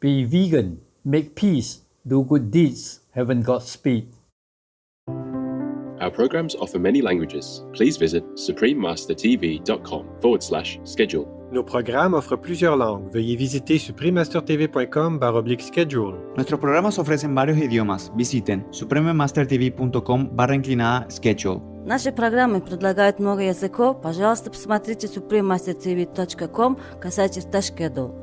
Be vegan, make peace, do good deeds, heaven Godspeed. Our programs offer many languages. Please visit suprememastertv.com/schedule. Nos programas offrent plusieurs langues. Veuillez visiter suprememastertv.com/schedule. Nuestros programas ofrecen varios idiomas. Visiten suprememastertv.com/schedule. Наши программы предлагают много языков. Пожалуйста, посмотрите suprememastertv.com/schedule.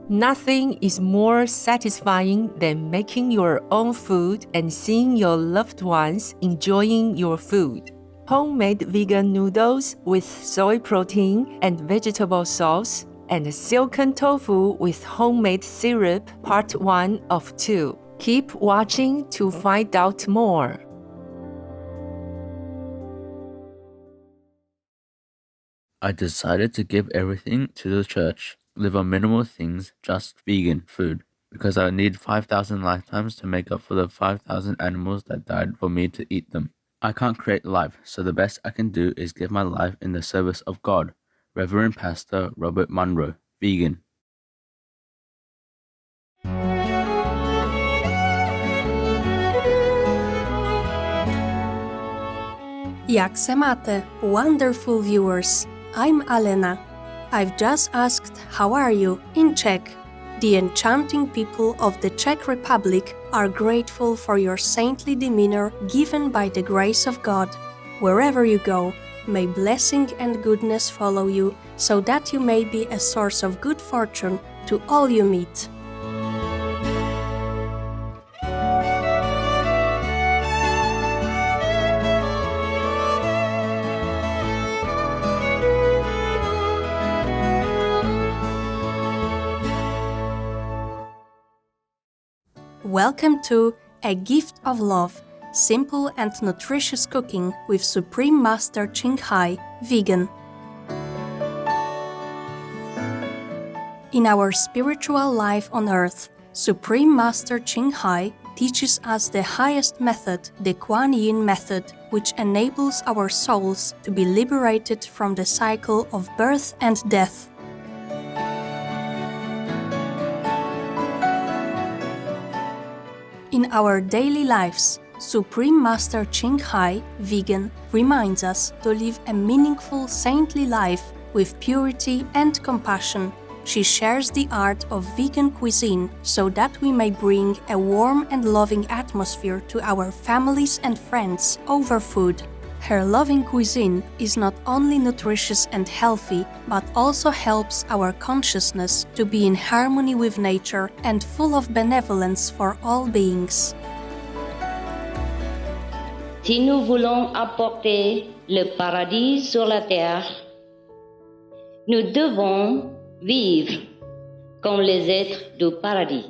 Nothing is more satisfying than making your own food and seeing your loved ones enjoying your food. Homemade vegan noodles with soy protein and vegetable sauce, and Silken tofu with homemade syrup, part 1 of 2. Keep watching to find out more. I decided to give everything to the church, live on minimal things, just vegan food, because I need 5,000 lifetimes to make up for the 5,000 animals that died for me to eat them. I can't create life, so the best I can do is give my life in the service of God. Reverend Pastor Robert Munro, vegan. Jak se máte, wonderful viewers? I'm Alena. I've just asked how are you in Czech. The enchanting people of the Czech Republic are grateful for your saintly demeanor given by the grace of God. Wherever you go, may blessing and goodness follow you, so that you may be a source of good fortune to all you meet. Welcome to A Gift of Love, simple and nutritious cooking with Supreme Master Ching Hai, vegan. In our spiritual life on earth, Supreme Master Ching Hai teaches us the highest method, the Kuan Yin method, which enables our souls to be liberated from the cycle of birth and death. In our daily lives, Supreme Master Ching Hai, vegan, reminds us to live a meaningful, saintly life with purity and compassion. She shares the art of vegan cuisine so that we may bring a warm and loving atmosphere to our families and friends over food. Her loving cuisine is not only nutritious and healthy, but also helps our consciousness to be in harmony with nature and full of benevolence for all beings. Si nous voulons apporter le paradis sur la terre, nous devons vivre comme les êtres du paradis.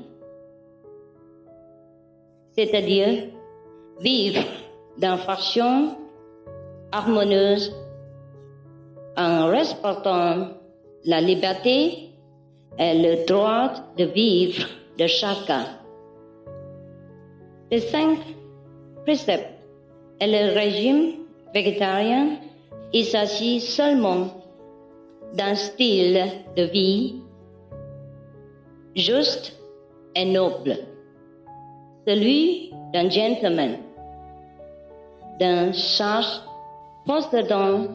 C'est-à-dire vivre dans façon harmonieuse en respectant la liberté et le droit de vivre de chacun. Les 5 préceptes et le régime végétarien, il s'agit seulement d'un style de vie juste et noble, celui d'un gentleman, d'un sage possédant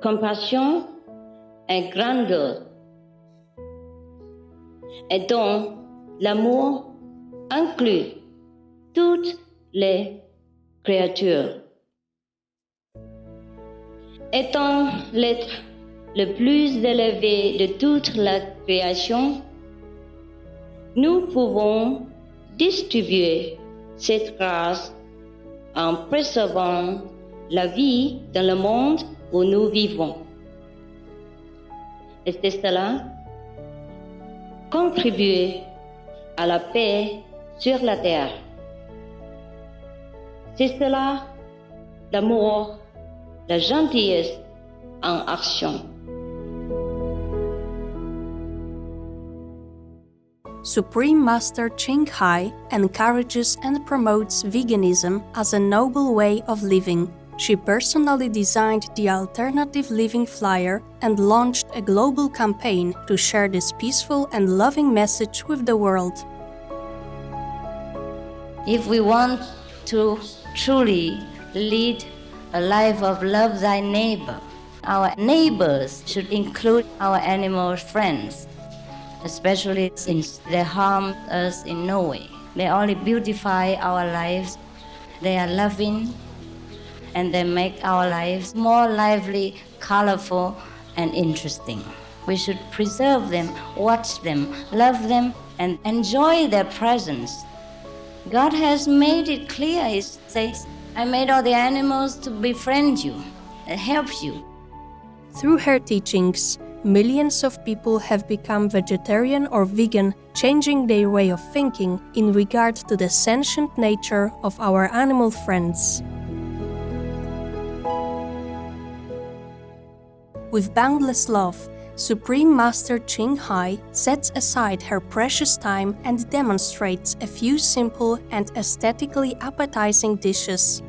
compassion et grandeur, et dont l'amour inclut toutes les créatures. Étant l'être le plus élevé de toute la création, nous pouvons distribuer cette grâce en préservant la vie dans le monde où nous vivons. Et c'est cela, contribuer à la paix sur la terre. C'est cela, l'amour, la gentillesse en action. Supreme Master Ching Hai encourages and promotes veganism as a noble way of living. She personally designed the alternative living flyer and launched a global campaign to share this peaceful and loving message with the world. If we want to truly lead a life of love thy neighbor, our neighbors should include our animal friends, especially since they harm us in no way. They only beautify our lives. They are loving and they make our lives more lively, colorful, and interesting. We should preserve them, watch them, love them, and enjoy their presence. God has made it clear. He says, I made all the animals to befriend you and help you. Through her teachings, millions of people have become vegetarian or vegan, changing their way of thinking in regard to the sentient nature of our animal friends. With boundless love, Supreme Master Ching Hai sets aside her precious time and demonstrates a few simple and aesthetically appetizing dishes.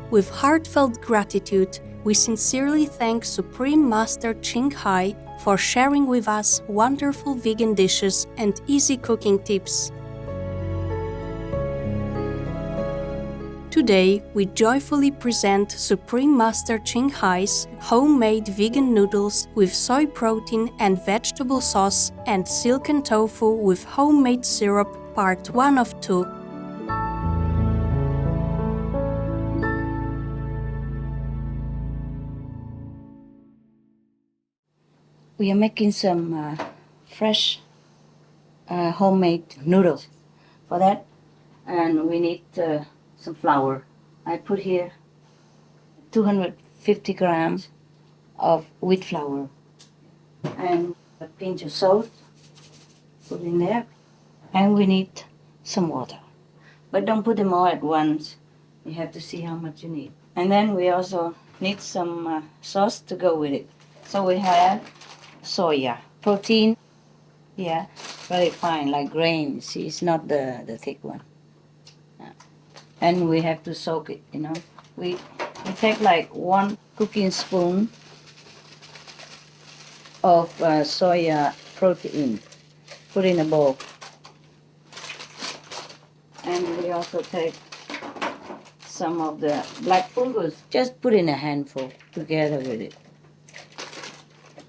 With heartfelt gratitude, we sincerely thank Supreme Master Ching Hai for sharing with us wonderful vegan dishes and easy cooking tips. Today, we joyfully present Supreme Master Ching Hai's homemade vegan noodles with soy protein and vegetable sauce and silken tofu with homemade syrup, part 1 of 2. We are making some fresh homemade noodles for that, and we need some flour. I put here 250 grams of wheat flour and a pinch of salt, put in there, and we need some water. But don't put them all at once. You have to see how much you need. And then we also need some sauce to go with it. So we have soya protein, yeah, very fine, like grain. See, it's not the thick one. Yeah. And we have to soak it, you know. We take like 1 cooking spoon of soya protein, put in a bowl. And we also take some of the black fungus, just put in a handful together with it.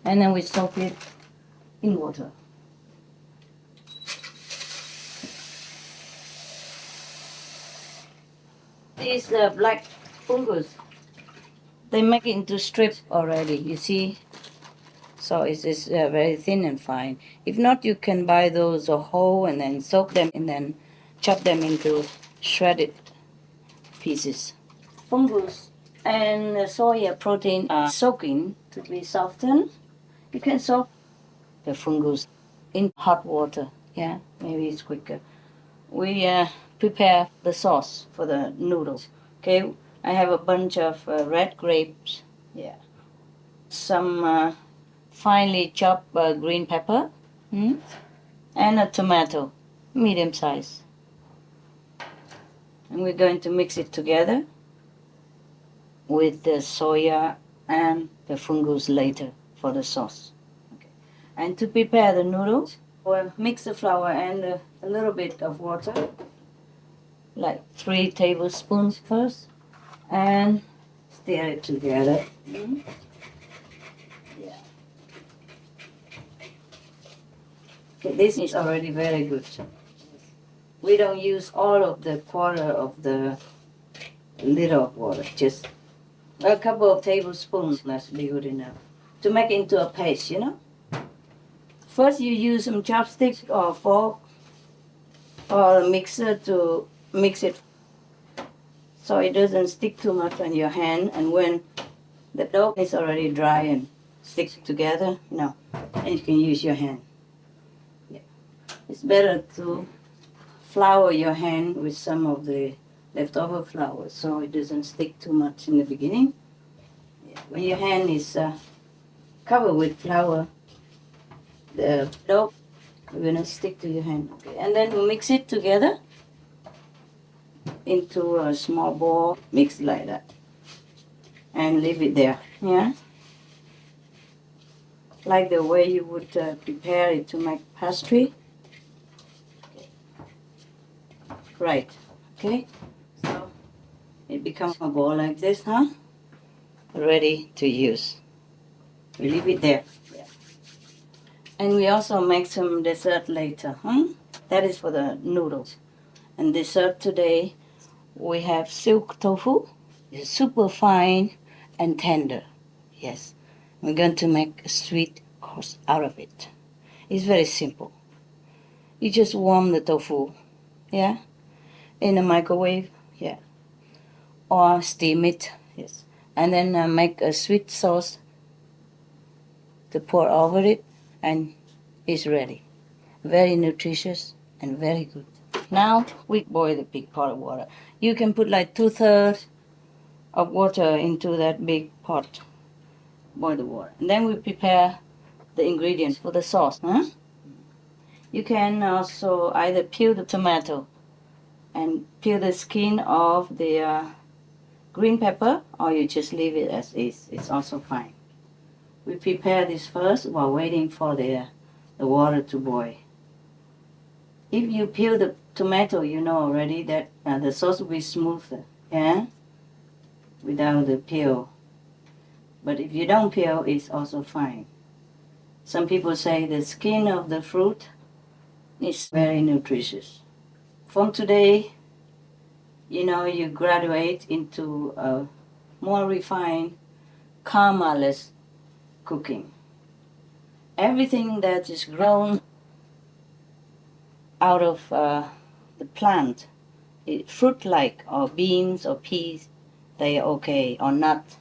And then we soak it in water. These black fungus, they make it into strips already, you see? So it's very thin and fine. If not, you can buy those whole and then soak them and then chop them into shredded pieces. Fungus and soya protein are soaking to be softened. You can soak the fungus in hot water. Yeah, maybe it's quicker. We prepare the sauce for the noodles. Okay, I have a bunch of red grapes. Yeah, some finely chopped green pepper, and a tomato, medium size. And we're going to mix it together with the soya and the fungus later for the sauce. Okay. And to prepare the noodles, we'll mix the flour and a little bit of water, like 3 tablespoons first, and stir it together. Yeah. Okay, this is already very good. We don't use all of the quarter of the liter of water, just a couple of tablespoons must be good enough to make it into a paste, you know. First you use some chopsticks or fork or a mixer to mix it so it doesn't stick too much on your hand, and when the dough is already dry and sticks together, you know, and you can use your hand. Yeah. It's better to flour your hand with some of the leftover flour so it doesn't stick too much in the beginning. Yeah. When your hand is covered with flour, the dough will not stick to your hand. Okay. And then we mix it together. into a small bowl, mix like that, and leave it there. Yeah, like the way you would prepare it to make pastry. Right. Okay. So it becomes a ball like this, huh? Ready to use. We leave it there. Yeah. And we also make some dessert later, huh? That is for the noodles. And dessert today, we have silk tofu. It's super fine and tender. Yes. We're going to make a sweet course out of it. It's very simple. You just warm the tofu, yeah, in a microwave, yeah, or steam it, yes, and then make a sweet sauce to pour over it, and it's ready. Very nutritious and very good. Now we boil the big pot of water. You can put like 2/3 of water into that big pot. Boil the water, and then we prepare the ingredients for the sauce. Huh? You can also either peel the tomato and peel the skin off the green pepper, or you just leave it as is. It's also fine. We prepare this first while waiting for the water to boil. If you peel the tomato, you know already that the sauce will be smoother, yeah, without the peel. But if you don't peel, it's also fine. Some people say the skin of the fruit is very nutritious. From today, you graduate into a more refined, karma-less cooking. Everything that is grown out of the plant, fruit-like, or beans or peas, they are okay, or nut,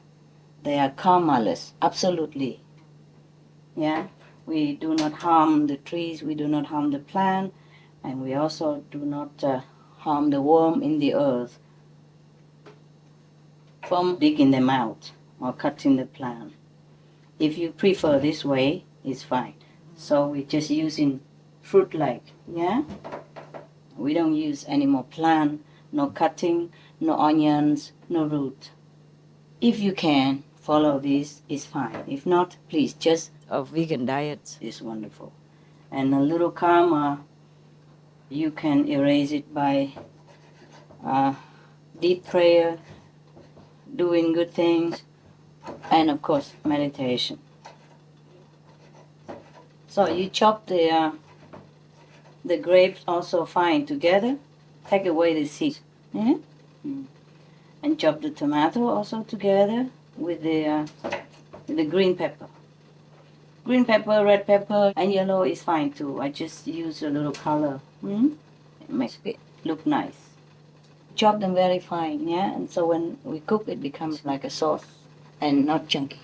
they are karma-less, absolutely. Yeah, we do not harm the trees, we do not harm the plant, and we also do not harm the worm in the earth from digging them out or cutting the plant. If you prefer this way, it's fine. So we're just using fruit-like, yeah? We don't use any more plant, no cutting, no onions, no root. If you can follow this, it's fine. If not, please, just a vegan diet is wonderful. And a little karma, you can erase it by deep prayer, doing good things, and of course, meditation. So you chop the grapes also fine together, take away the seed, yeah? And chop the tomato also together with the green pepper. Green pepper, red pepper, and yellow is fine too. I just use a little color. It makes it look nice. Chop them very fine, yeah? And so when we cook, it becomes like a sauce and not chunky.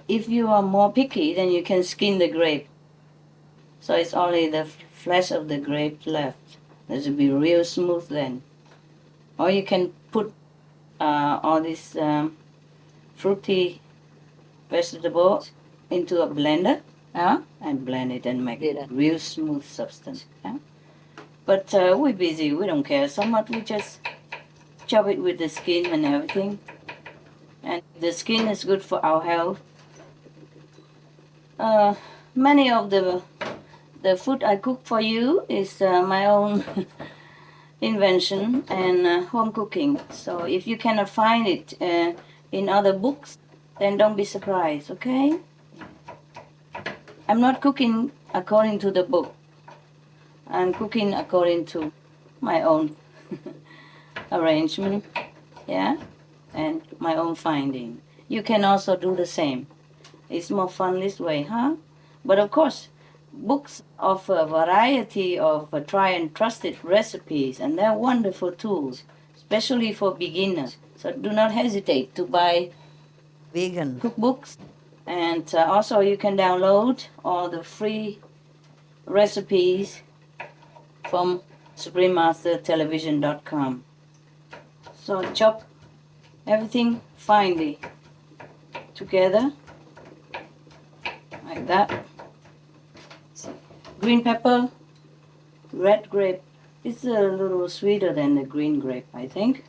If you are more picky, then you can skin the grape. So it's only the flesh of the grape left. That will be real smooth then. Or you can put all these fruity vegetables into a blender and blend it and make it a real smooth substance. Yeah? But we're busy, we don't care so much. We just chop it with the skin and everything. And the skin is good for our health. Many of the food I cook for you is my own invention and home cooking. So if you cannot find it in other books, then don't be surprised, okay? I'm not cooking according to the book. I'm cooking according to my own arrangement, yeah, and my own finding. You can also do the same. It's more fun this way, huh? But of course, books offer a variety of tried and trusted recipes, and they're wonderful tools, especially for beginners. So do not hesitate to buy vegan cookbooks. And also you can download all the free recipes from SupremeMasterTelevision.com. So chop everything finely together, like that. Green pepper, red grape It's a little sweeter than the green grape, I think.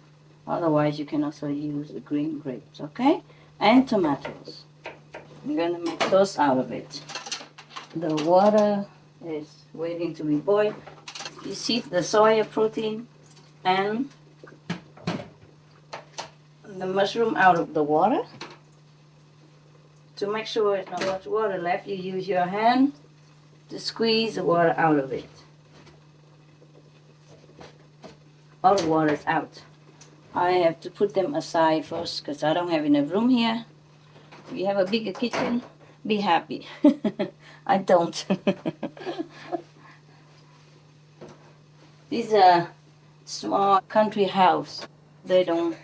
Otherwise, you can also use the green grapes, okay? And tomatoes. I'm gonna make sauce out of it. The water is waiting to be boiled. You see the soya protein and the mushroom out of the water. To make sure there's not much water left, you use your hand to squeeze the water out of it. All the water is out. I have to put them aside first because I don't have enough room here. If you have a bigger kitchen, be happy. I don't. These are small country house. They don't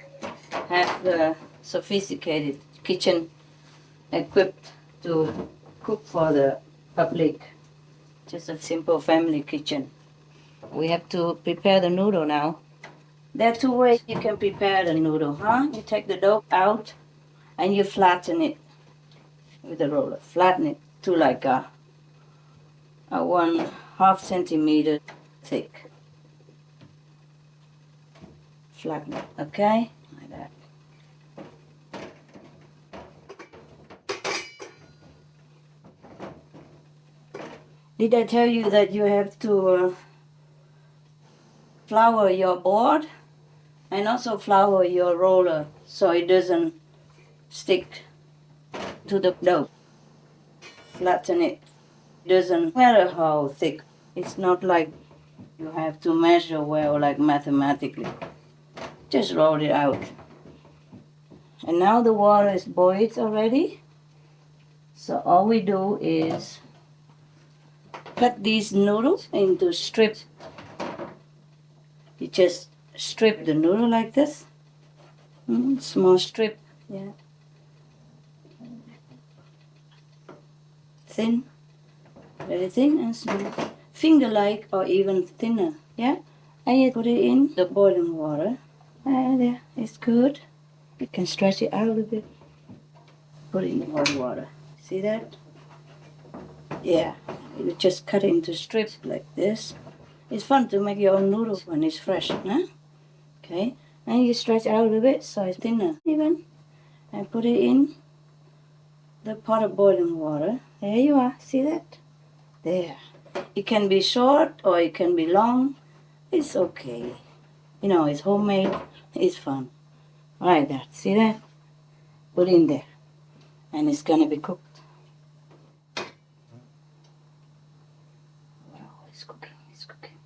have the sophisticated kitchen equipped to cook for the public. Just a simple family kitchen. We have to prepare the noodle now. There are two ways you can prepare the noodle, huh? You take the dough out and you flatten it with a roller. Flatten it to like a 1/2 centimeter thick. Flatten it, okay? Like that. Did I tell you that you have to flour your board and also flour your roller so it doesn't stick to the dough? Flatten it. Doesn't matter how thick. It's not like you have to measure well like mathematically. Just roll it out. And now the water is boiled already. So all we do is cut these noodles into strips. You just strip the noodle like this. Small strip, yeah. Thin, very thin and smooth. Finger-like or even thinner, yeah? And you put it in the boiling water. And there, it's good. You can stretch it out a bit. Put it in the boiling water. See that? Yeah, you just cut it into strips like this. It's fun to make your own noodles when it's fresh, huh? Okay, and you stretch out a bit so it's thinner even. And put it in the pot of boiling water. There you are, see that? There. It can be short or it can be long. It's okay. You know, it's homemade, it's fun. Like that, see that? Put it in there. And it's gonna be cooked. Wow, it's cooking, it's cooking.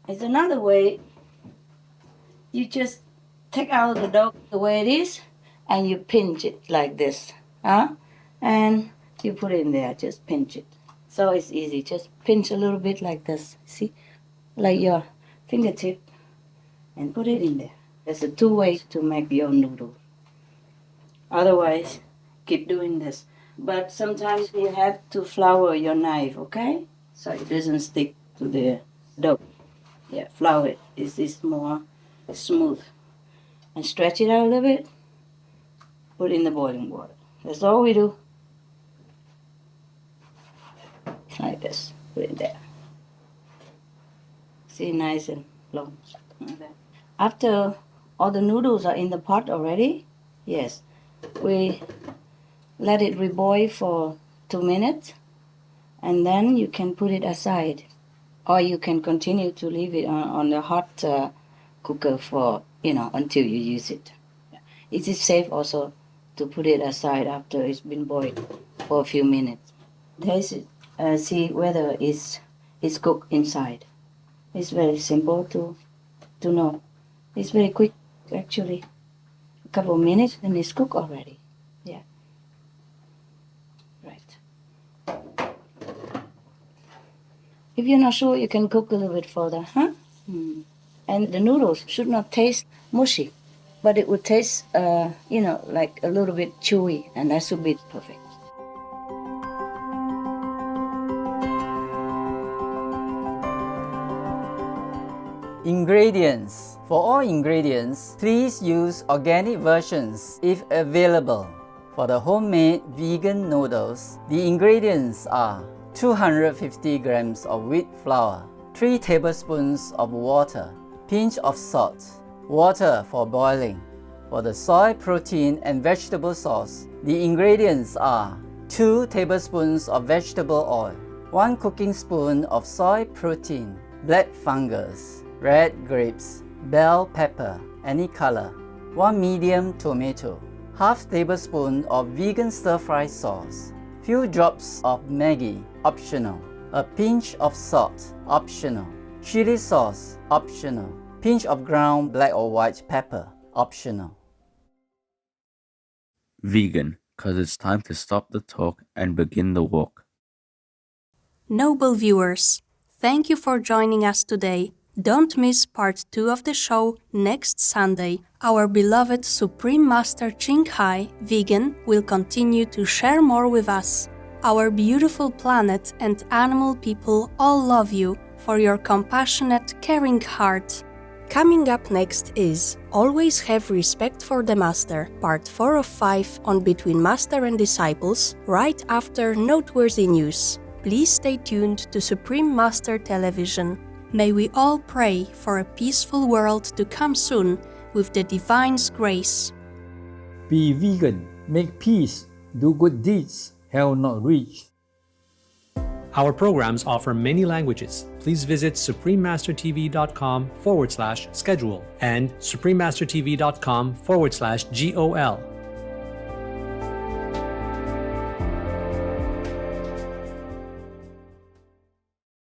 It's another way. You just take out the dough the way it is and you pinch it like this, huh? And you put it in there, just pinch it. So it's easy, just pinch a little bit like this, see? Like your fingertip and put it in there. There's a two ways to make your noodle. Otherwise, keep doing this. But sometimes you have to flour your knife, okay? So it doesn't stick to the dough. Yeah, flour it. It's more smooth. And stretch it out a little bit. Put it in the boiling water. That's all we do. Like this. Put it there. See, nice and long. Like that. After all the noodles are in the pot already, yes, we let it reboil for 2 minutes, and then you can put it aside, or you can continue to leave it on the hot cooker for, until you use it. It is safe also to put it aside after it's been boiled for a few minutes. Taste it, see whether it's cooked inside. It's very simple to know. It's very quick, actually. A couple of minutes and it's cooked already. Yeah. Right. If you're not sure, you can cook a little bit further, huh? And the noodles should not taste mushy, but it would taste, like a little bit chewy, and that should be perfect. Ingredients. For all ingredients, please use organic versions if available. For the homemade vegan noodles, the ingredients are 250 grams of wheat flour, 3 tablespoons of water, pinch of salt, water for boiling. For the soy protein and vegetable sauce, the ingredients are 2 tablespoons of vegetable oil, 1 cooking spoon of soy protein, black fungus, red grapes, bell pepper, any color, 1 medium tomato, half tablespoon of vegan stir-fry sauce, few drops of Maggi, optional, a pinch of salt, optional, chili sauce, optional, pinch of ground black or white pepper, optional. Vegan, cause it's time to stop the talk and begin the walk. Noble viewers, thank you for joining us today. Don't miss part 2 of the show next Sunday. Our beloved Supreme Master Ching Hai, vegan, will continue to share more with us. Our beautiful planet and animal people all love you for your compassionate, caring heart. Coming up next is Always Have Respect for the Master, part 4 of 5 on Between Master and Disciples, right after Noteworthy News. Please stay tuned to Supreme Master Television. May we all pray for a peaceful world to come soon with the Divine's grace. Be vegan, make peace, do good deeds, hell not reached. Our programs offer many languages. Please visit suprememastertv.com/schedule and suprememastertv.com/GOL.